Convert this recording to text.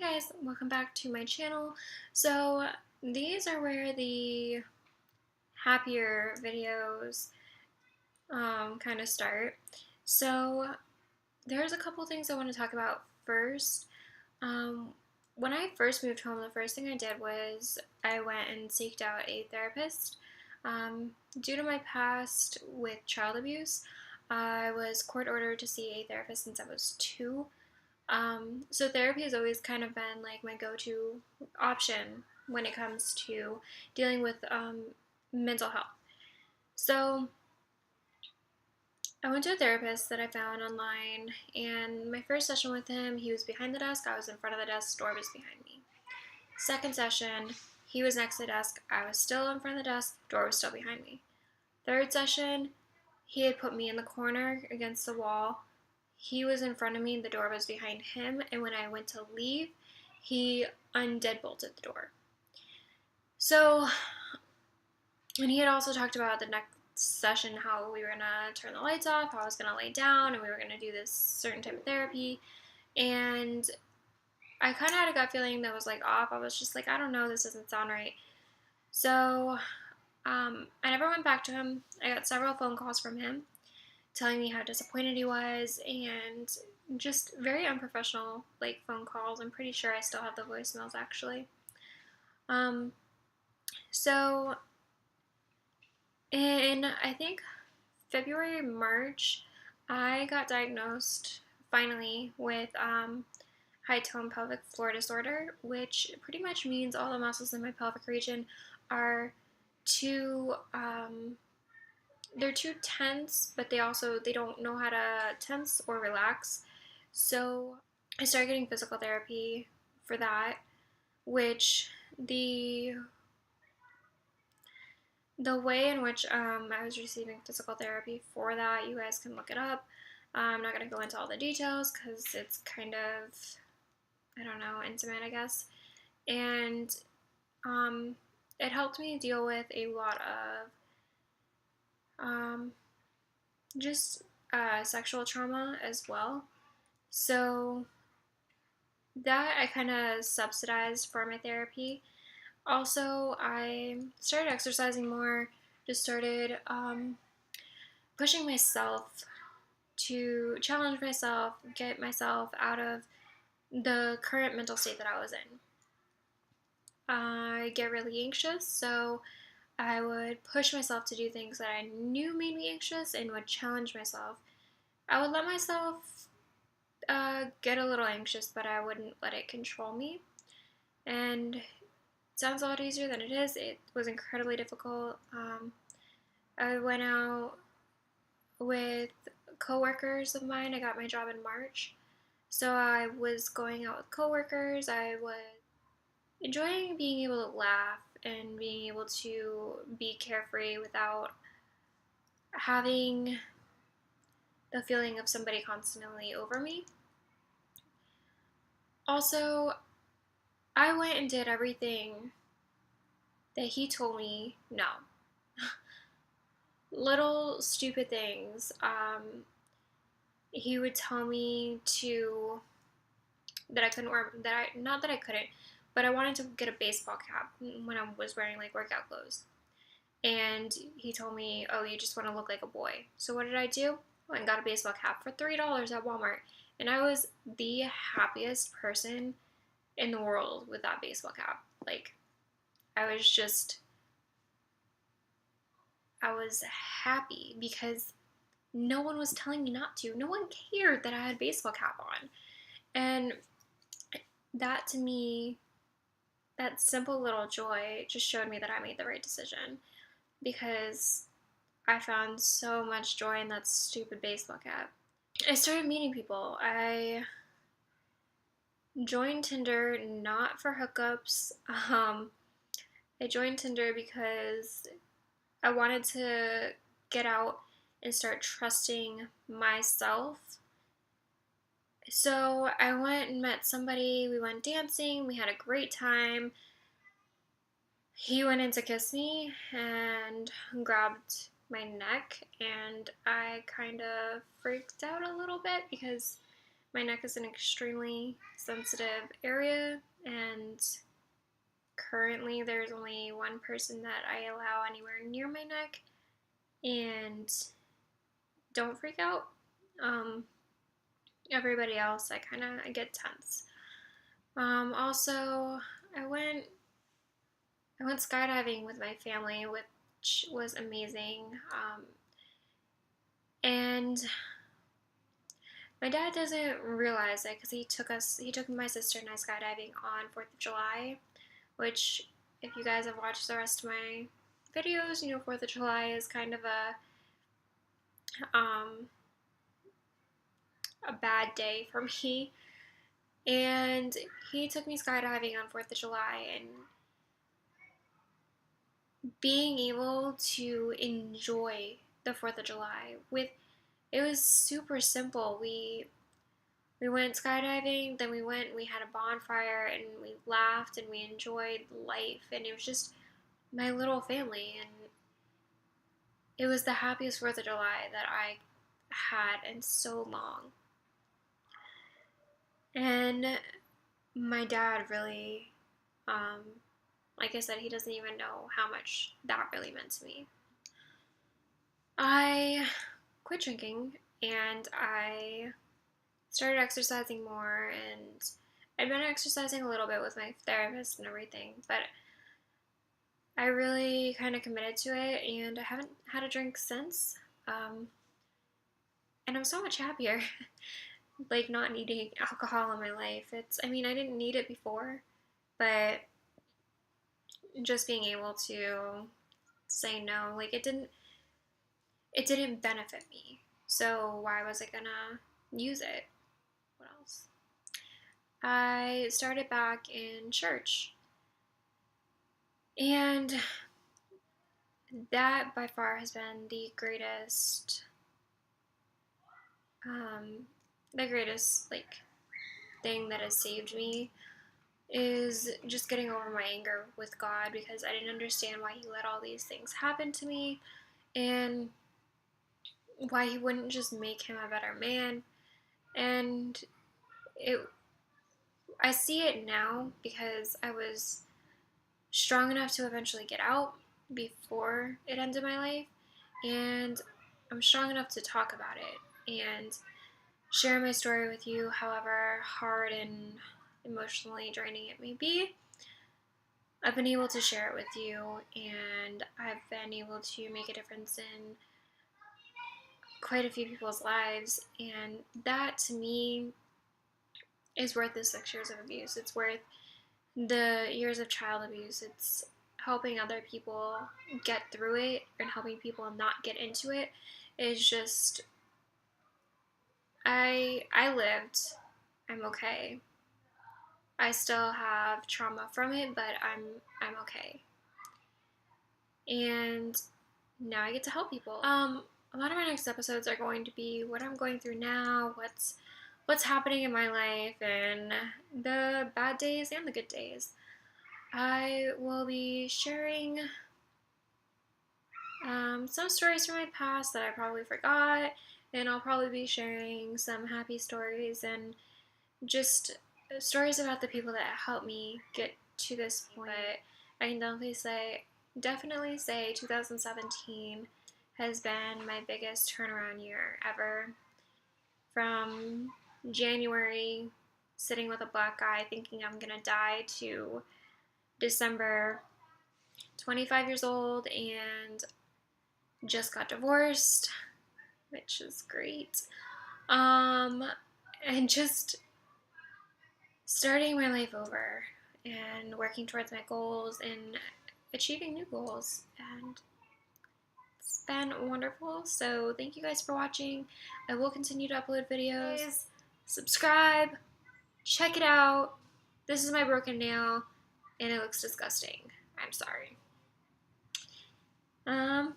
guys, welcome back to my channel. So these are where the happier videos kind of start. So there's a couple things I want to talk about first. Um, when I first moved home, the first thing I did was I went and seeked out a therapist. Due to my past with child abuse, I was court ordered to see a therapist since I was 2. So therapy has always kind of been like my go-to option when it comes to dealing with mental health. So I went to a therapist that I found online, and my first session with him, he was behind the desk, I was in front of the desk, door was behind me. Second session, he was next to the desk, I was still in front of the desk, door was still behind me. Third session, he had put me in the corner against the wall. He was in front of me, the door was behind him, and when I went to leave, he undeadbolted the door. So, and he had also talked about the next session how we were gonna turn the lights off, how I was gonna lay down, and we were gonna do this certain type of therapy. And I kind of had a gut feeling that was like off. I was just like, I don't know, this doesn't sound right. So, I never went back to him. I got several phone calls from him telling me how disappointed he was and just very unprofessional like phone calls. I'm pretty sure I still have the voicemails actually. Um, so in I think February, March, I got diagnosed finally with high tone pelvic floor disorder, which pretty much means all the muscles in my pelvic region are too they're too tense, but they don't know how to tense or relax. So I started getting physical therapy for that, which the the way in which I was receiving physical therapy for that, you guys can look it up. I'm not going to go into all the details because it's kind of, I don't know, intimate, I guess. And it helped me deal with a lot of um, just sexual trauma as well. So that I kind of subsidized for my therapy. Also, I started exercising more, just started pushing myself to challenge myself, get myself out of the current mental state that I was in. I get really anxious, so I would push myself to do things that I knew made me anxious and would challenge myself. I would let myself get a little anxious, but I wouldn't let it control me. And it sounds a lot easier than it is. It was incredibly difficult. I went out with coworkers of mine. I got my job in March. So I was going out with coworkers. I was enjoying being able to laugh and being able to be carefree without having the feeling of somebody constantly over me. Also, I went and did everything that he told me no. Little stupid things. He would tell me to that I couldn't wear that I not that I couldn't, but I wanted to get a baseball cap when I was wearing like workout clothes. And he told me, "Oh, you just want to look like a boy." So what did I do? I went and got a baseball cap for $3 at Walmart, and I was the happiest person in the world with that baseball cap. Like, I was just I was happy because no one was telling me not to. No one cared that I had a baseball cap on. And that to me, that simple little joy just showed me that I made the right decision because I found so much joy in that stupid baseball cap. I started meeting people. I joined Tinder not for hookups. I joined Tinder because I wanted to get out and start trusting myself. So I went and met somebody. We went dancing. We had a great time. He went in to kiss me and grabbed my neck, and I kind of freaked out a little bit because My neck is an extremely sensitive area, and currently there's only one person that I allow anywhere near my neck, and don't freak out. Everybody else, I get tense. Also, I went skydiving with my family, which was amazing. And my dad doesn't realize it because he took my sister and I skydiving on 4th of July, which, if you guys have watched the rest of my videos, 4th of July is kind of a bad day for me. And he took me skydiving on 4th of July, and being able to enjoy the 4th of July it was super simple. We went skydiving, then we had a bonfire, and we laughed and we enjoyed life, and it was just my little family, and it was the happiest 4th of July that I had in so long. And my dad really, like I said, he doesn't even know how much that really meant to me. I quit drinking and I started exercising more, and I'd been exercising a little bit with my therapist and everything, but I really kind of committed to it, and I haven't had a drink since. And I'm so much happier, like not needing alcohol in my life. I didn't need it before, but just being able to say no, like it didn't benefit me. So why was I gonna use it? What else? I started back in church, and that by far has been the greatest like thing that has saved me, is just getting over my anger with God, because I didn't understand why he let all these things happen to me, and why he wouldn't just make him a better man. And I see it now because I was strong enough to eventually get out before it ended my life, and I'm strong enough to talk about it and share my story with you, however hard and emotionally draining it may be. I've been able to share it with you, and I've been able to make a difference in quite a few people's lives, and that to me is worth the 6 years of abuse. It's worth the years of child abuse. It's helping other people get through it and helping people not get into it. Is just, I lived. I'm okay. I still have trauma from it, but I'm okay. And now I get to help people. A lot of my next episodes are going to be what I'm going through now, what's happening in my life, and the bad days and the good days. I will be sharing some stories from my past that I probably forgot, and I'll probably be sharing some happy stories and just stories about the people that helped me get to this point. But I can definitely say 2017 has been my biggest turnaround year ever. From January, sitting with a black eye thinking I'm gonna die, to December, 25 years old and just got divorced, which is great. And just starting my life over and working towards my goals and achieving new goals, and it's been wonderful. So thank you guys for watching. I will continue to upload videos. Please subscribe, check it out. This is my broken nail and it looks disgusting. I'm sorry. Bye.